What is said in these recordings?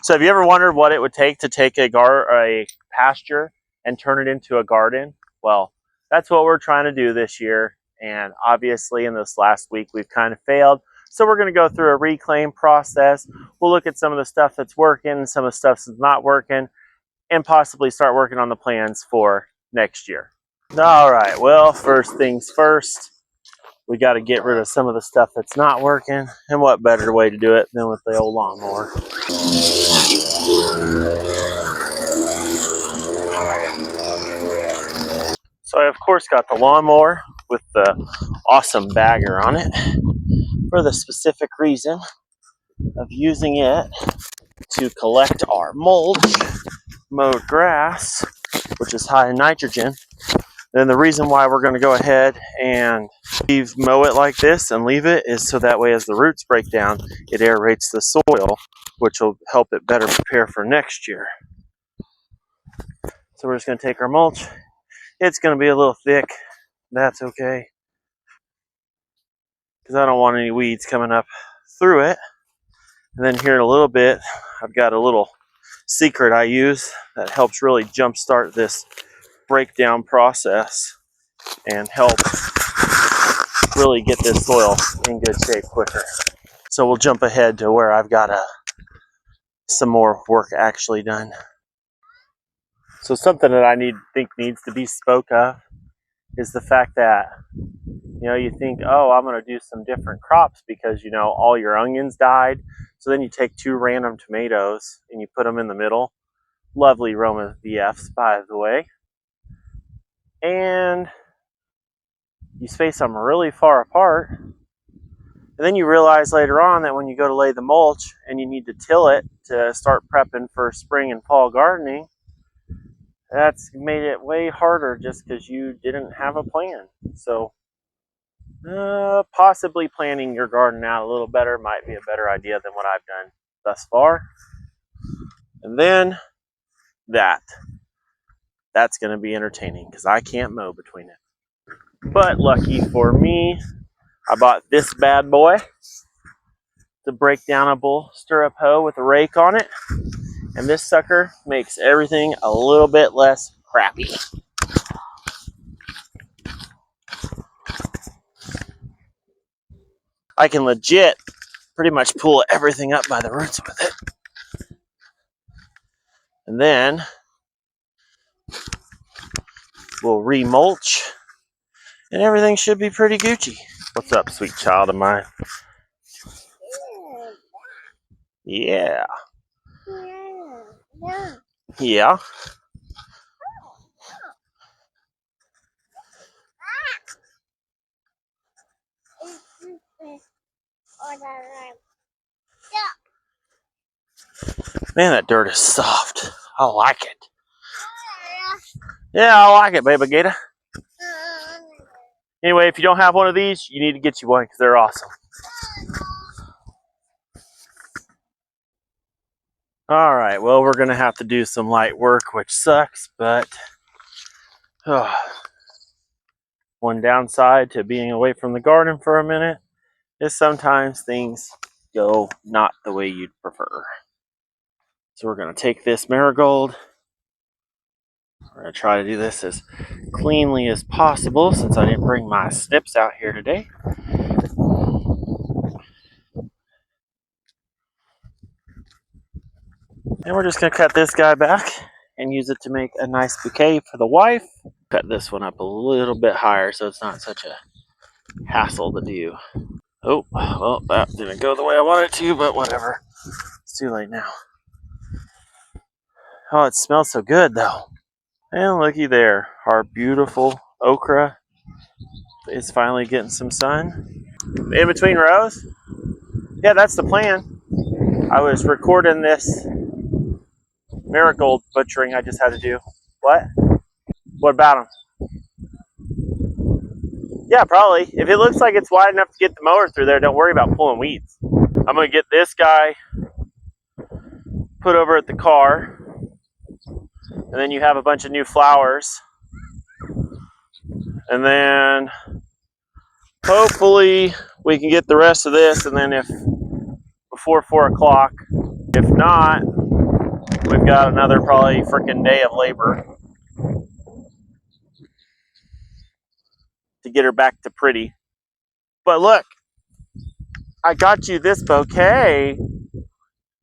So have you ever wondered what it would take to take a pasture and turn it into a garden? Well, that's what we're trying to do this year. And obviously in this last week, we've kind of failed. So we're going to go through a reclaim process. We'll look at some of the stuff that's working, some of the stuff that's not working, and possibly start working on the plans for next year. All right, well, first things first, we got to get rid of some of the stuff that's not working. And what better way to do it than with the old lawnmower? So I, of course, got the lawnmower with the awesome bagger on it for the specific reason of using it to collect our mulch, mowed grass, which is high in nitrogen. Then the reason why we're going to go ahead and mow it like this and leave it is so that way as the roots break down, it aerates the soil, which will help it better prepare for next year. So we're just going to take our mulch. It's going to be a little thick. That's okay, because I don't want any weeds coming up through it. And then here in a little bit, I've got a little secret I use that helps really jumpstart this breakdown process and help really get this soil in good shape quicker. So we'll jump ahead to where I've got some more work actually done. So something that I think needs to be spoke of is the fact that, you think, oh, I'm going to do some different crops because, all your onions died. So then you take 2 random tomatoes and you put them in the middle. Lovely Roma VFs, by the way. And you space them really far apart. And then you realize later on that when you go to lay the mulch and you need to till it to start prepping for spring and fall gardening, that's made it way harder just because you didn't have a plan. So possibly planning your garden out a little better might be a better idea than what I've done thus far. And then that's going to be entertaining because I can't mow between it. But lucky for me, I bought this bad boy. It's a breakdownable stirrup hoe with a rake on it. And this sucker makes everything a little bit less crappy. I can legit pretty much pull everything up by the roots with it. And then we'll remulch and everything should be pretty Gucci. What's up, sweet child of mine? Yeah. Yeah. Man, that dirt is soft. I like it. Yeah, I like it, baby gator. Anyway, if you don't have one of these, you need to get you one because they're awesome. All right, well, we're going to have to do some light work, which sucks, but one downside to being away from the garden for a minute is sometimes things go not the way you'd prefer. So we're going to take this marigold. We're going to try to do this as cleanly as possible since I didn't bring my snips out here today. And we're just going to cut this guy back and use it to make a nice bouquet for the wife. Cut this one up a little bit higher so it's not such a hassle to do. Oh, well, that didn't go the way I wanted it to, but whatever. It's too late now. Oh, it smells so good, though. And looky there. Our beautiful okra is finally getting some sun. In between rows? Yeah, that's the plan. I was recording this marigold butchering I just had to do. What? What about them? Yeah, probably. If it looks like it's wide enough to get the mower through there, don't worry about pulling weeds. I'm going to get this guy put over at the car. And then you have a bunch of new flowers. And then hopefully we can get the rest of this. And then if before 4 o'clock, if not, we've got another probably freaking day of labor to get her back to pretty. But look, I got you this bouquet.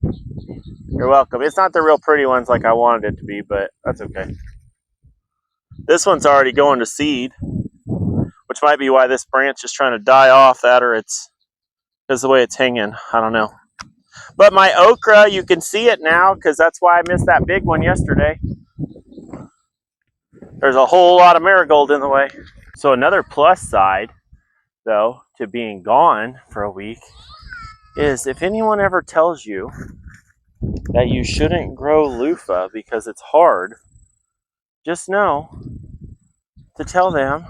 You're welcome. It's not the real pretty ones like I wanted it to be, but that's okay. This one's already going to seed, which might be why this branch is trying to die off. That or it's because the way it's hanging. I don't know. But my okra, you can see it now because that's why I missed that big one yesterday. There's a whole lot of marigold in the way. So another plus side, though, to being gone for a week is if anyone ever tells you that you shouldn't grow loofah because it's hard, just know to tell them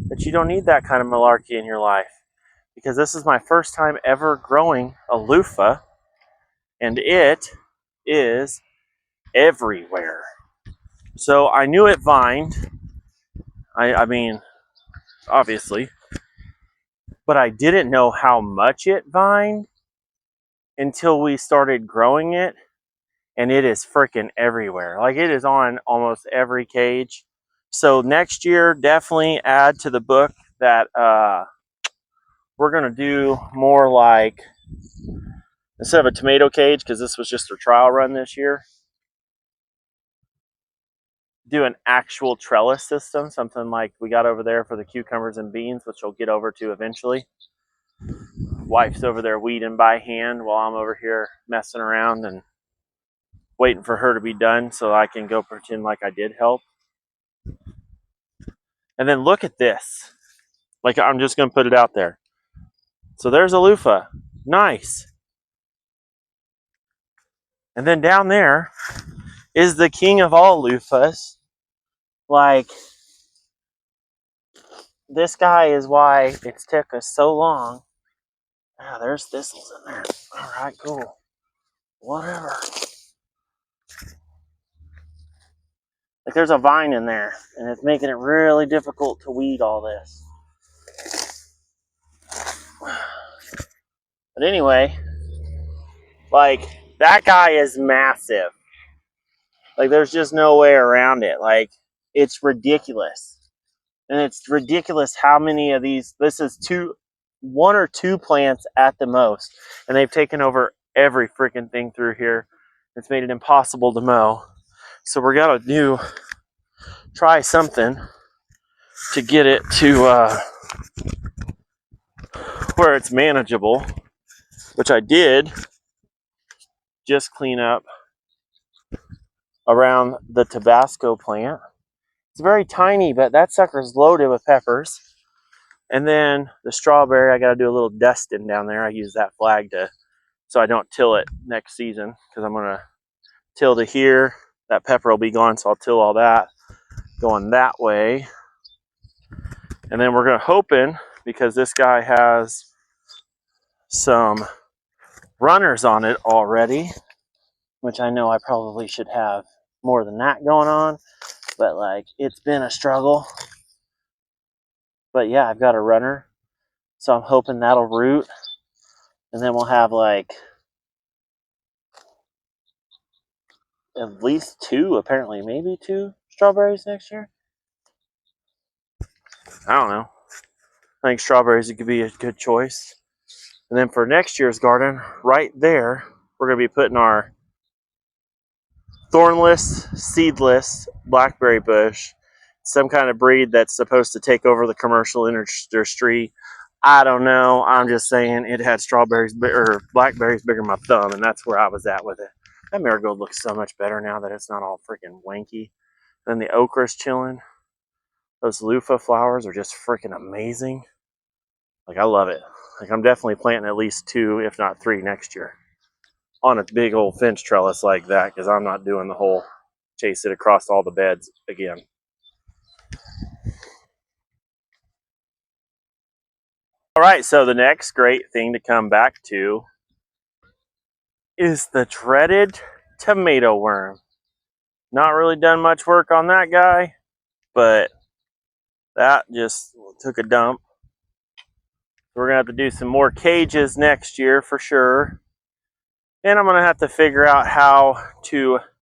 that you don't need that kind of malarkey in your life. Because this is my first time ever growing a loofah, and it is everywhere. So I knew it vined. I mean, obviously. But I didn't know how much it vined until we started growing it. And it is freaking everywhere. Like, it is on almost every cage. So next year, definitely add to the book that we're going to do more like, instead of a tomato cage, because this was just a trial run this year, do an actual trellis system, something like we got over there for the cucumbers and beans, which we'll get over to eventually. Wife's over there weeding by hand while I'm over here messing around and waiting for her to be done so I can go pretend like I did help. And then look at this. Like, I'm just going to put it out there. So there's a loofah. Nice. And then down there is the king of all loofahs. Like, this guy is why it's took us so long. Ah, there's thistles in there. All right, cool. Whatever. Like, there's a vine in there, and it's making it really difficult to weed all this. But anyway, like, that guy is massive. Like, there's just no way around it. Like, it's ridiculous. And it's ridiculous how many of these, this is one or two plants at the most. And they've taken over every freaking thing through here. It's made it impossible to mow. So we're going to try something to get it to where it's manageable, which I did just clean up around the Tabasco plant. It's very tiny, but that sucker's loaded with peppers. And then the strawberry, I got to do a little dusting down there. I use that flag so I don't till it next season, because I'm going to till to here. That pepper will be gone, so I'll till all that going that way. And then we're going to hoping, because this guy has some runners on it already, which I know I probably should have more than that going on, but like, it's been a struggle. But yeah, I've got a runner, so I'm hoping that'll root, and then we'll have like at least two, apparently maybe two strawberries next year. I don't know. I think strawberries could be a good choice. And then for next year's garden, right there, we're going to be putting our thornless, seedless blackberry bush, some kind of breed that's supposed to take over the commercial industry. I don't know. I'm just saying it had strawberries or blackberries bigger than my thumb, and that's where I was at with it. That marigold looks so much better now that it's not all freaking wanky. Then the okra's chilling. Those loofah flowers are just freaking amazing. Like, I love it. Like, I'm definitely planting at least 2, if not 3 next year on a big old fence trellis like that, because I'm not doing the whole chase it across all the beds again. All right, so the next great thing to come back to is the dreaded tomato worm. Not really done much work on that guy, but that just took a dump. We're going to have to do some more cages next year for sure. And I'm going to have to figure out how to